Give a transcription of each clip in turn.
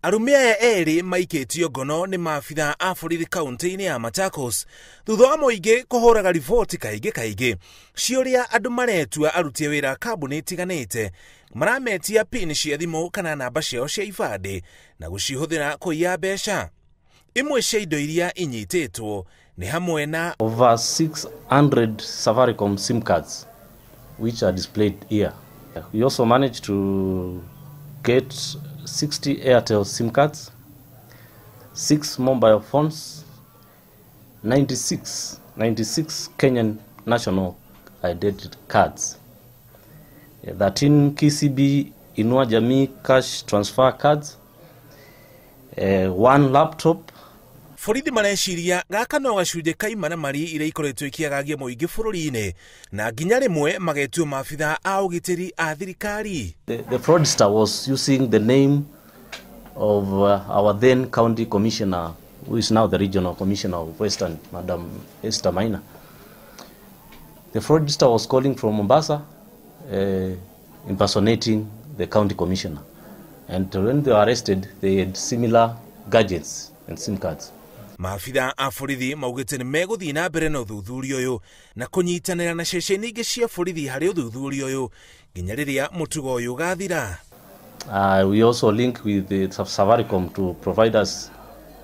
Arumia ya eri maiketio ngono ni maabitha a borithi kaunti-ini ya Machakos thutha wa muingi kuhuraga riboti kaige ciuria andu maretua aruti wira kambuni tiganite marametia pin cia thimu kana namba ciao cia ibande na gucihuthira kuiya mbeca. Imwe cia indo iria inyitetwo ni hamwe na over 600 Safaricom SIM cards which are displayed here. We also managed to get 60 Airtel SIM cards, 6 mobile phones, 96 Kenyan national identity cards, 13 KCB Inua Jamii cash transfer cards, 1 laptop. Borithi mareciria gaka no gacunjĩ ka Imaramari iria ikoretwo ikiagagia muingi bururi-ini na nginya rimwe magetwo maabitha a ugitiri a thirikari. The fraudster was using the name of our then county commissioner, who is now the regional commissioner of Western, Madam Esther Maina. The fraudster was calling from Mombasa, impersonating the county commissioner. And when they were arrested, they had similar gadgets and SIM cards. Maabitha a borithi maugite ni meguthii na mbere na uthuthuria uyu na kunyitanira na ceceni ingi cia borithi hari uthuthuria uyu nginya riria mutugo uyu gathira. We also link with the Safaricom to provide us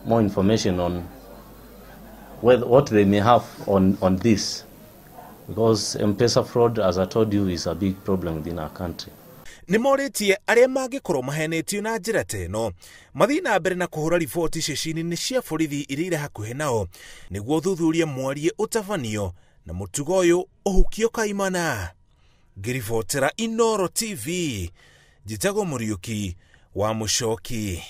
more information on what they may have on this, because M-Pesa fraud, as I told you, is a big problem within our country. Ni moritie aria mangikorwo mahenetio na njira teno mathii na mbere na kuhura riboti ceceni-ini cia borithi iria iri hakuhi nao niguo uthuthuria mwarie utavanio na mutugo uyu uhukio kaimana. Ngiribotera Inooro TV, njitagwo Muriuki wa Mucoki.